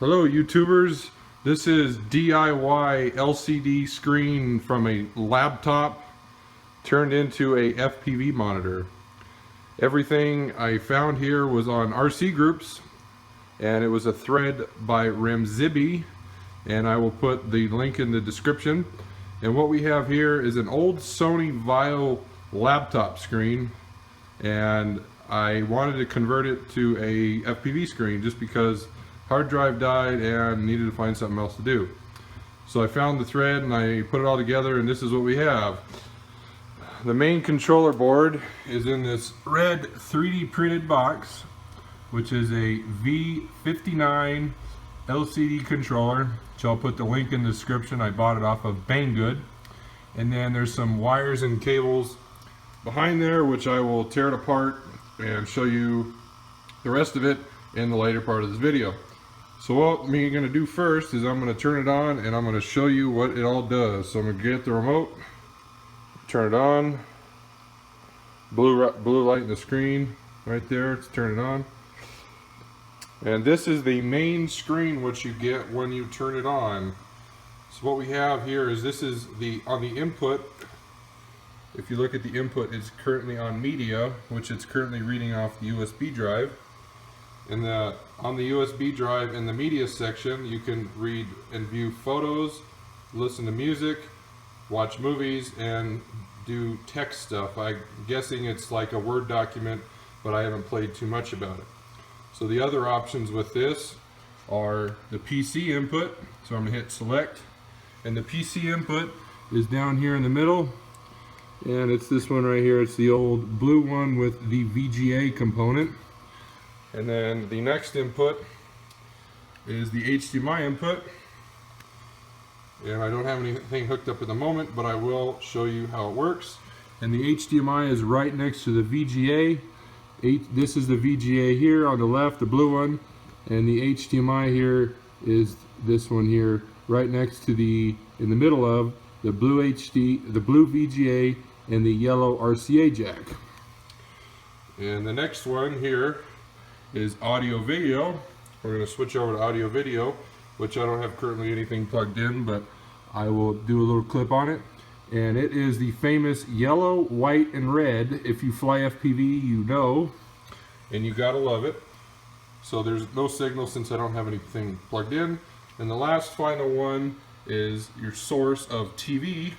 Hello YouTubers, this is DIY LCD screen from a laptop turned into a FPV monitor. Everything I found here was on RCGroups, and it was a thread by Remzibi, and I will put the link in the description. And what we have here is an old Sony Vaio laptop screen, and I wanted to convert it to a FPV screen just because hard drive died and needed to find something else to do. So I found the thread and I put it all together, and this is what we have. The main controller board is in this red 3D printed box, which is a V59 LCD controller, which I'll put the link in the description. I bought it off of Bangood. And then there's some wires and cables behind there, which I will tear it apart and show you the rest of it in the later part of this video. So what I'm going to do first is I'm going to turn it on and I'm going to show you what it all does. So I'm going to get the remote, turn it on, blue light in the screen right there, let's turn it on. And this is the main screen which you get when you turn it on. So what we have here is this is on the input. If you look at the input, it's currently on media, which it's currently reading off the USB drive. And on the USB drive in the media section, you can read and view photos, listen to music, watch movies, and do text stuff. I'm guessing it's like a Word document, but I haven't played too much about it. So the other options with this are the PC input. So I'm going to hit select, and the PC input is down here in the middle, and it's this one right here. It's the old blue one with the VGA component. And then the next input is the HDMI input, and I don't have anything hooked up at the moment, but I will show you how it works. And the HDMI is right next to the VGA. This is the VGA here on the left, the blue one, and the HDMI here is this one here, right next to in the middle of the blue the blue VGA and the yellow RCA jack. And the next one here is audio video. We're going to switch over to audio video, which I don't have currently anything plugged in, but I will do a little clip on it. And it is the famous yellow, white, and red. If you fly FPV, you know, and you gotta love it. So there's no signal since I don't have anything plugged in. And the last final one is your source of TV.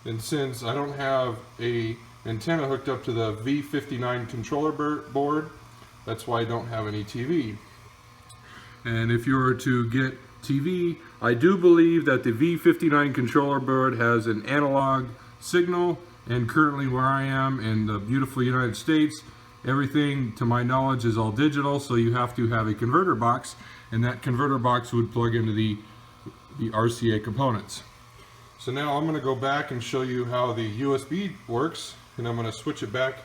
And since I don't have a antenna hooked up to the V59 controller board, that's why I don't have any TV. And if you were to get TV, I do believe that the V59 controller board has an analog signal, and currently where I am in the beautiful United States, everything to my knowledge is all digital, so you have to have a converter box, and that converter box would plug into the RCA components. So now I'm going to go back and show you how the USB works, and I'm going to switch it back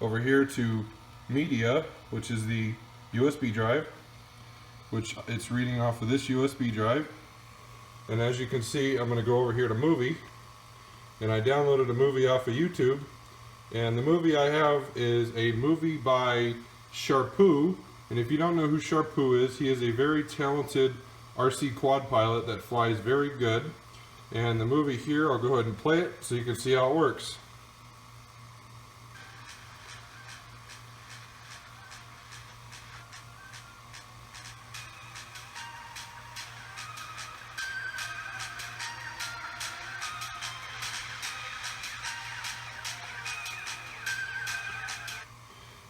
over here to media, which is the USB drive, which it's reading off of this USB drive. And as you can see, I'm going to go over here to movie, and I downloaded a movie off of YouTube, and the movie I have is a movie by Sharpoo. And if you don't know who Sharpoo is, he is a very talented RC quad pilot that flies very good. And the movie here, I'll go ahead and play it so you can see how it works.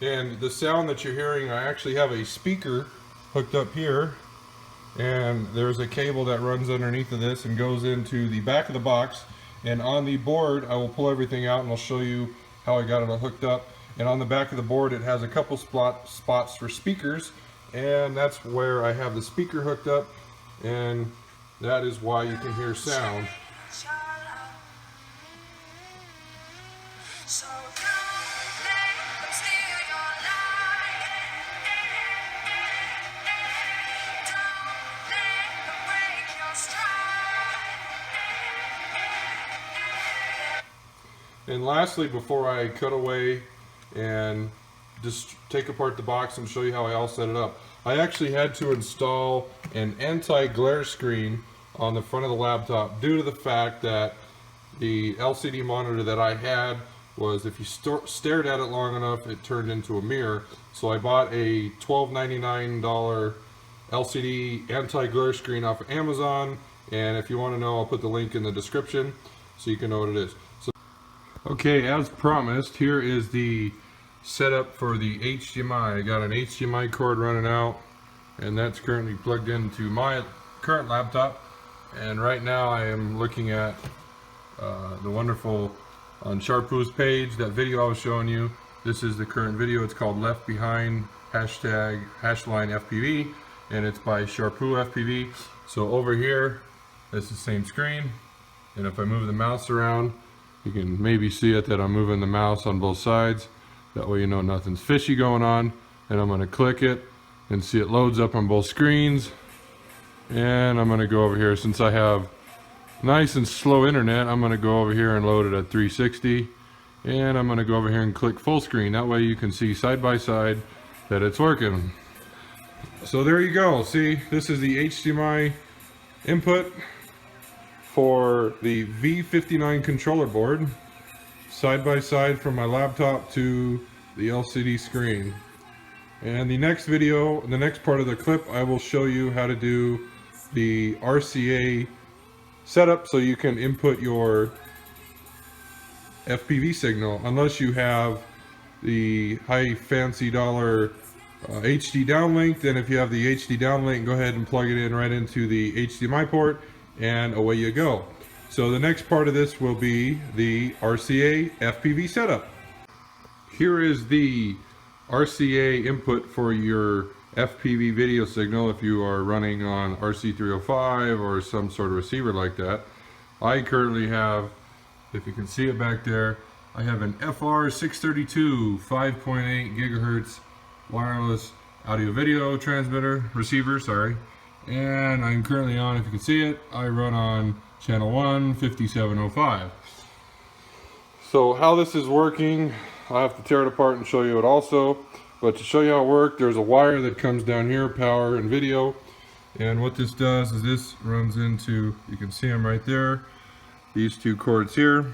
And the sound that you're hearing, I actually have a speaker hooked up here, and there's a cable that runs underneath of this and goes into the back of the box. And on the board, I will pull everything out and I'll show you how I got it all hooked up. And on the back of the board, it has a couple spots for speakers, and that's where I have the speaker hooked up, and that is why you can hear sound. And lastly, before I cut away and just take apart the box and show you how I all set it up, I actually had to install an anti-glare screen on the front of the laptop due to the fact that the LCD monitor that I had was, if you stared at it long enough, it turned into a mirror. So I bought a $12.99 LCD anti-glare screen off of Amazon, and if you want to know, I'll put the link in the description so you can know what it is. So, okay, as promised, here is the setup for the HDMI. I got an HDMI cord running out, and that's currently plugged into my current laptop. And right now I am looking at the wonderful, on Sharpoo's page, that video I was showing you. This is the current video. It's called Left Behind #hashline FPV, and it's by Sharpoo FPV. So over here, it's the same screen, and if I move the mouse around, you can maybe see it that I'm moving the mouse on both sides. That way you know nothing's fishy going on. And I'm going to click it and see it loads up on both screens. And I'm going to go over here, since I have nice and slow internet, I'm going to go over here and load it at 360, and I'm going to go over here and click full screen. That way you can see side by side that it's working. So there you go. See, this is the HDMI input for the V59 controller board, side by side from my laptop to the LCD screen. And the next video, the next part of the clip, I will show you how to do the RCA setup so you can input your FPV signal, unless you have the high fancy dollar HD downlink. Then if you have the HD downlink, go ahead and plug it in right into the HDMI port, and away you go. So the next part of this will be the RCA FPV setup. Here is the RCA input for your FPV video signal if you are running on RC305 or some sort of receiver like that. I currently have, if you can see it back there, I have an FR632 5.8 gigahertz wireless audio video transmitter receiver, sorry. And I'm currently on, if you can see it, I run on channel 1 5705. So how this is working, I'll have to tear it apart and show you it also. But to show you how it works, there's a wire that comes down here, power and video. And what this does is this runs into, you can see them right there, these two cords here.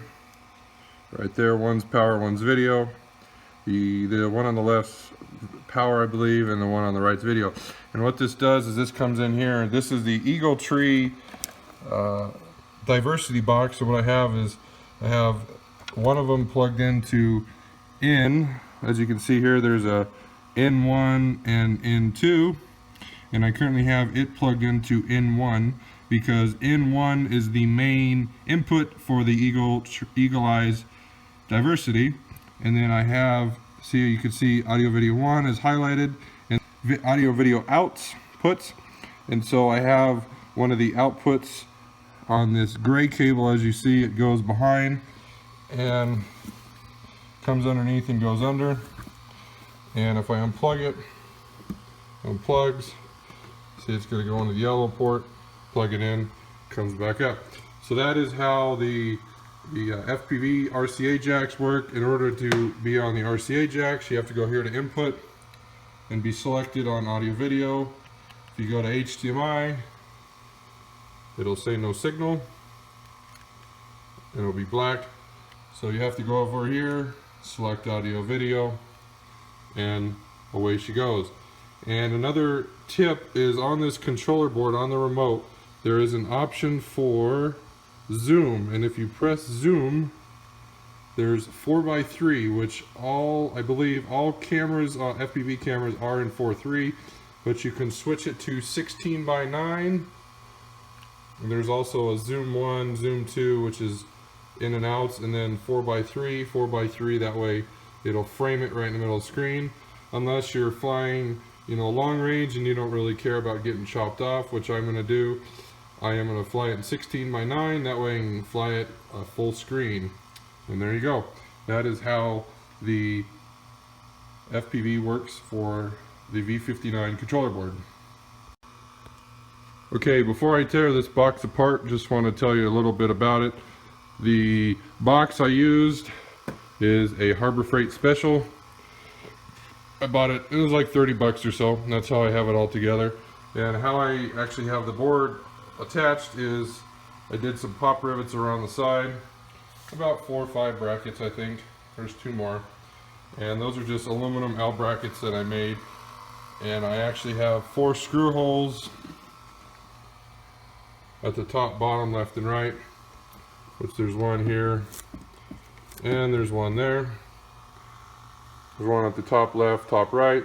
Right there, one's power, one's video. The one on the left's power, I believe, and the one on the right's video. And what this does is this comes in here. This is the Eagle Tree diversity box. So what I have is, I have one of them plugged into in. As you can see here, there's a N1 and N2, and I currently have it plugged into N1 because N1 is the main input for the Eagle Eyes diversity. And then I have, see, you can see audio video 1 is highlighted and audio video outputs, and so I have one of the outputs on this gray cable. As you see, it goes behind and comes underneath and goes under. And if I unplug it, unplugs, see, it's going to go into the yellow port, plug it in, comes back up. So that is how the FPV RCA jacks work. In order to be on the RCA jacks, you have to go here to input and be selected on audio video. If you go to HDMI, it'll say no signal and it'll be black. So you have to go over here, select audio video, and away she goes. And another tip is, on this controller board on the remote, there is an option for zoom, and if you press zoom, there's 4:3, which I believe all cameras, FPV cameras, are in 4:3, but you can switch it to 16:9. And there's also a zoom 1, zoom 2, which is in and outs, and then 4:3, that way it'll frame it right in the middle of the screen. Unless you're flying, long range and you don't really care about getting chopped off, which I'm going to do. I am going to fly it in 16:9, that way I can fly it full screen. And there you go. That is how the FPV works for the V59 controller board. Okay, before I tear this box apart, just want to tell you a little bit about it. The box I used is a Harbor Freight Special. I bought it, it was like 30 bucks or so, and that's how I have it all together. And how I actually have the board attached is I did some pop rivets around the side, about 4 or 5 brackets I think. There's 2 more. And those are just aluminum L brackets that I made. And I actually have 4 screw holes at the top, bottom, left, and right. Which there's one here, and there's one there. There's one at the top left, top right,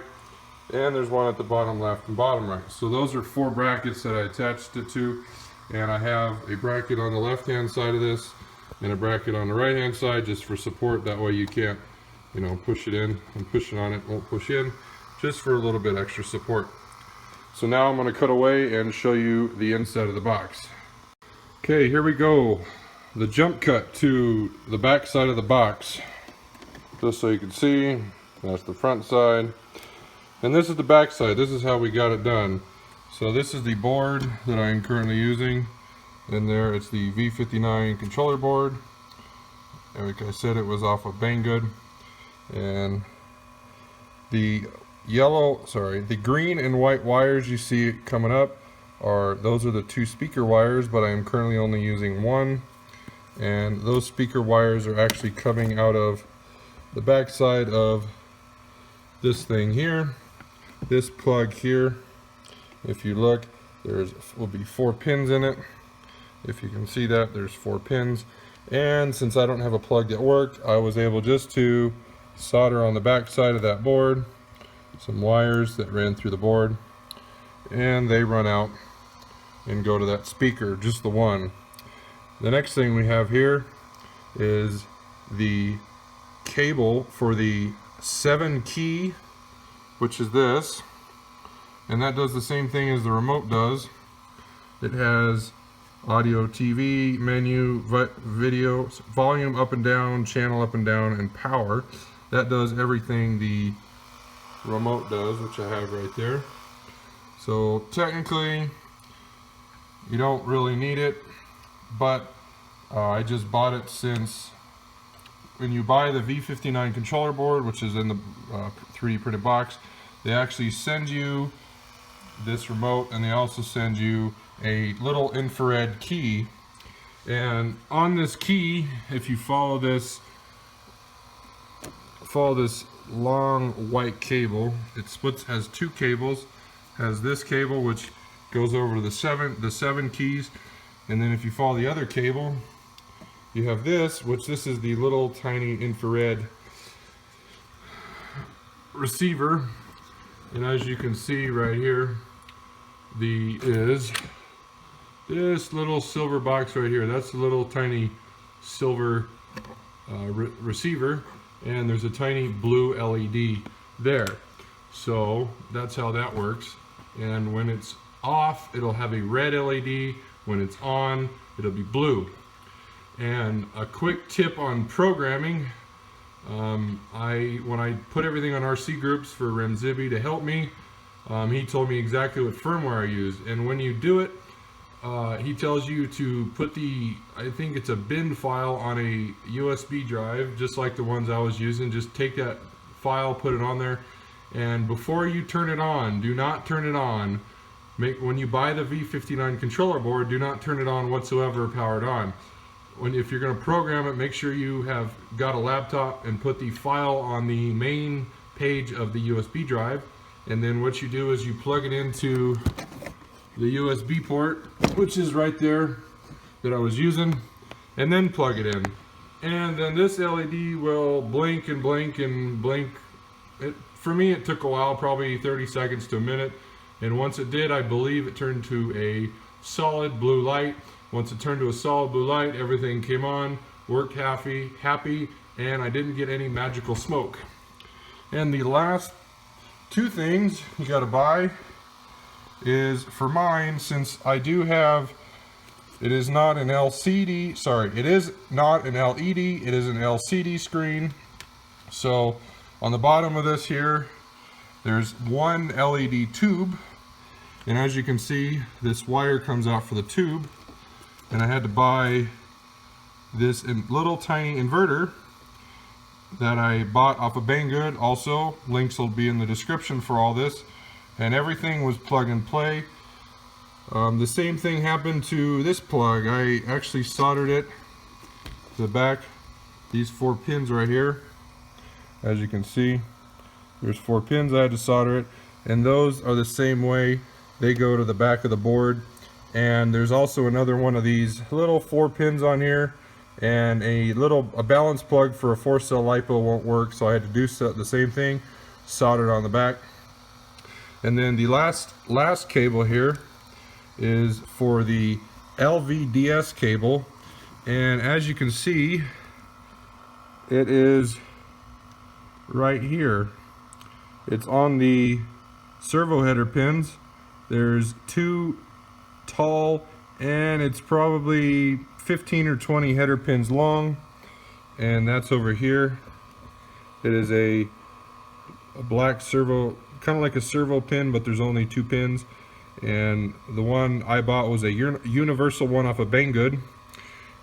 and there's one at the bottom left and bottom right. So those are 4 brackets that I attached it to, and I have a bracket on the left hand side of this and a bracket on the right hand side just for support. That way you can't, you know, push it in, and pushing on it won't push in, just for a little bit extra support. So now I'm going to cut away and show you the inside of the box. Okay, here we go. The jump cut to the back side of the box. Just so you can see, that's the front side. And this is the back side. This is how we got it done. So this is the board that I'm currently using. And there it's the V59 controller board. And like I said, it was off of Bangood. And the the green and white wires you see coming up those are the 2 speaker wires, but I am currently only using 1. And those speaker wires are actually coming out of the back side of this thing here, this plug here. If you look, will be 4 pins in it. If you can see that, there's 4 pins. And since I don't have a plug that worked, I was able just to solder on the back side of that board some wires that ran through the board, and they run out and go to that speaker, just the one. The next thing we have here is the cable for the 7 key, which is this, and that does the same thing as the remote does. It has audio, TV, menu, video, volume up and down, channel up and down, and power. That does everything the remote does, which I have right there. So technically you don't really need it, but I just bought it since when you buy the V59 controller board, which is in the 3D printed box, they actually send you this remote, and they also send you a little infrared key. And on this key, if you follow this long white cable, it has 2 cables. Has this cable which goes over to the 7 keys, and then if you follow the other cable, you have this, which this is the little tiny infrared receiver. And as you can see right here, is this little silver box right here. That's the little tiny silver receiver, and there's a tiny blue LED there. So that's how that works. And when it's off, it'll have a red LED. When it's on, it'll be blue. And a quick tip on programming, when I put everything on RCGroups for Remzibi to help me, he told me exactly what firmware I use. And when you do it, he tells you to put I think it's a bin file on a USB drive, just like the ones I was using. Just take that file, put it on there, and before you turn it on, do not turn it on. When you buy the V59 controller board, do not turn it on whatsoever, powered on. If you're going to program it, make sure you have got a laptop and put the file on the main page of the USB drive. And then what you do is you plug it into the USB port, which is right there that I was using, and then plug it in. And then this LED will blink and blink and blink. For me, it took a while, probably 30 seconds to a minute. And once it did, I believe it turned to a solid blue light. Once it turned to a solid blue light, everything came on, worked happy, and I didn't get any magical smoke. And the last 2 things you gotta buy is, for mine, since I do have, it is not an LCD, sorry, it is not an LED, it is an LCD screen. So on the bottom of this here, there's 1 LED tube, and as you can see, this wire comes out for the tube, and I had to buy this little tiny inverter that I bought off of Bangood. Also, links will be in the description for all this. And everything was plug and play. The same thing happened to this plug. I actually soldered it to the back. These 4 pins right here. As you can see, there's 4 pins. I had to solder it. And those are the same way. They go to the back of the board. And there's also another one of these little 4 pins on here. And a balance plug for a 4-cell LiPo won't work, so I had to do the same thing, solder it on the back. And then the last cable here is for the LVDS cable, and as you can see, it is right here. It's on the servo header pins. There's 2 tall, and it's probably 15 or 20 header pins long, and that's over here. It is a black servo, kind of like a servo pin, but there's only 2 pins. And the one I bought was a universal one off of Bangood.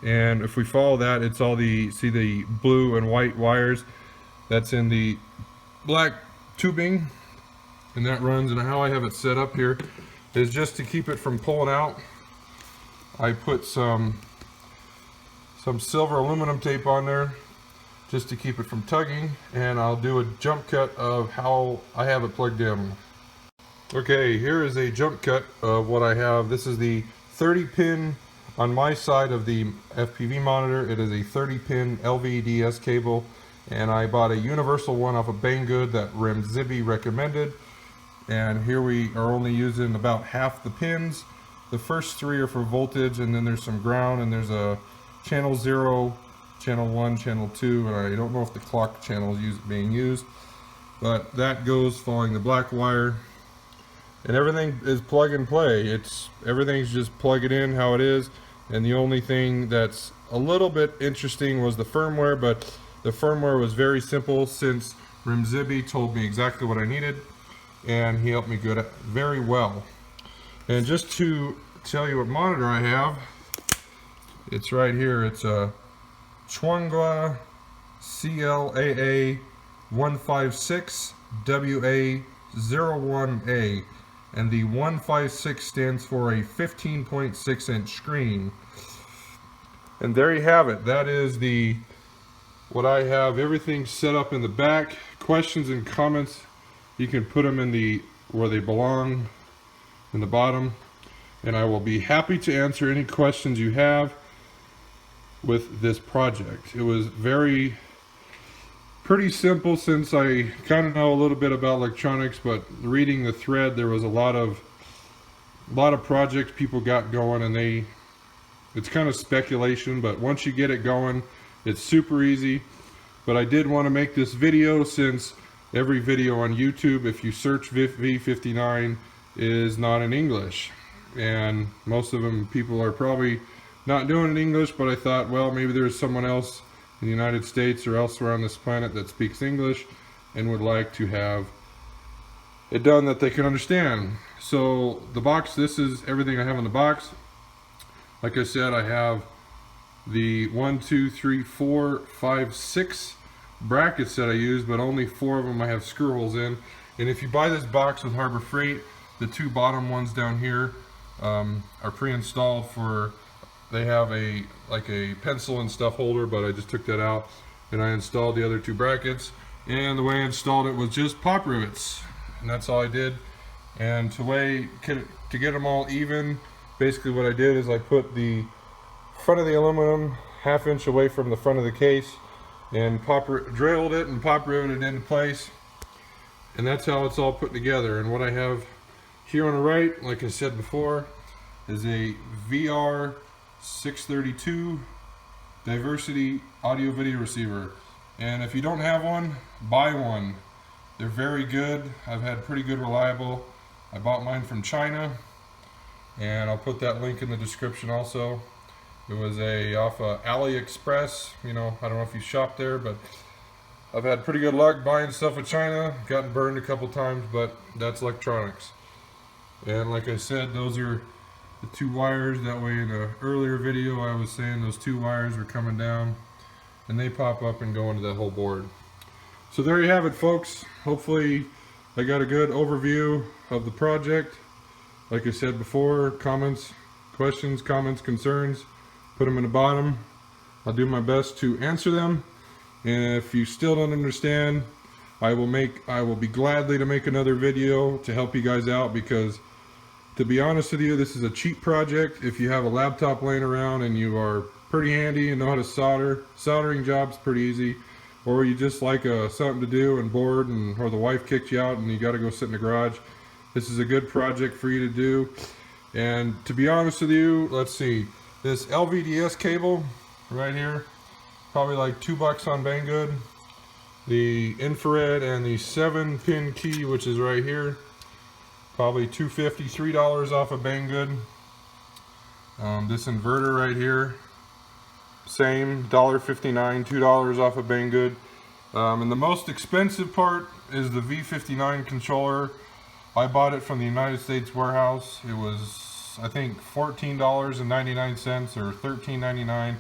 And if we follow that, it's all the blue and white wires that's in the black tubing, and that runs. And how I have it set up here is just to keep it from pulling out. I put some silver aluminum tape on there just to keep it from tugging, and I'll do a jump cut of how I have it plugged in. Okay, here is a jump cut of what I have. This is the 30 pin on my side of the FPV monitor. It is a 30 pin LVDS cable, and I bought a universal one off of Bangood that Remzibi recommended. And here we are only using about half the pins. The first 3 are for voltage, and then there's some ground, and there's a channel 0, channel 1, channel 2, and I don't know if the clock channel is being used, but that goes following the black wire. And everything is plug and play. Everything's just plug it in how it is. And the only thing that's a little bit interesting was the firmware, but the firmware was very simple since Remzibi told me exactly what I needed, and he helped me very well. And just to tell you what monitor I have, it's right here. It's a Chuangwa CLAA 156 WA01A, and the 156 stands for a 15.6 inch screen. And there you have it. That is what I have. Everything set up in the back. Questions and comments, you can put them in where they belong, in the bottom, and I will be happy to answer any questions you have with this project. It was pretty simple since I kind of know a little bit about electronics, but reading the thread, there was a lot of projects people got going, and it's kind of speculation, but once you get it going, it's super easy. But I did want to make this video since every video on YouTube, if you search V59, is not in English, and most of them people are probably not doing it in English, but I thought, well, maybe there's someone else in the United States or elsewhere on this planet that speaks English and would like to have it done that they can understand. So the box, this is everything I have in the box. Like I said, I have the 1, 2, 3, 4, 5, 6 brackets that I use, but only 4 of them I have screw holes in. And if you buy this box with Harbor Freight, the 2 bottom ones down here are pre-installed for, they have like a pencil and stuff holder, but I just took that out and I installed the other 2 brackets. And the way I installed it was just pop rivets, and that's all I did. And to get them all even, basically what I did is I put the front of the aluminum 1/2 inch away from the front of the case and drilled it and pop riveted it into place. And that's how it's all put together. And what I have here on the right, like I said before, is a VR632 diversity audio video receiver. And if you don't have one, buy one. They're very good. I've had pretty good reliable. I bought mine from China, and I'll put that link in the description also. It was off AliExpress. You know, I don't know if you shop there, but I've had pretty good luck buying stuff with China. Gotten burned a couple times, but that's electronics. And like I said, those are the 2 wires. That way in an earlier video I was saying those 2 wires were coming down, and they pop up and go into that whole board. So there you have it, folks. Hopefully I got a good overview of the project. Like I said before, questions, comments, concerns, put them in the bottom. I'll do my best to answer them. And if you still don't understand, I will be gladly to make another video to help you guys out, because to be honest with you, this is a cheap project. If you have a laptop laying around and you are pretty handy and know how to solder, soldering job's pretty easy. Or you just like something to do and bored, or the wife kicked you out and you got to go sit in the garage, this is a good project for you to do. And to be honest with you, let's see, this LVDS cable right here, probably like $2 on Bangood. The infrared and the 7-pin key, which is right here, probably $2.50, $3 off of Bangood. This inverter right here, same, $1.59, $2 off of Bangood. And the most expensive part is the V59 controller. I bought it from the United States warehouse. It was, I think, $14.99 or $13.99.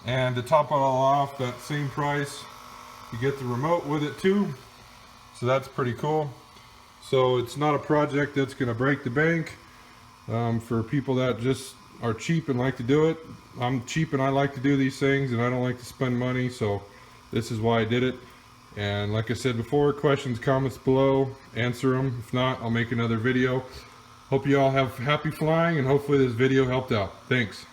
And to top it all off, that same price, you get the remote with it too. So that's pretty cool. So it's not a project that's going to break the bank. For people that just are cheap and like to do it. I'm cheap and I like to do these things, and I don't like to spend money, so this is why I did it. And like I said before, questions, comments below, answer them. If not, I'll make another video. Hope you all have happy flying, and hopefully this video helped out. Thanks.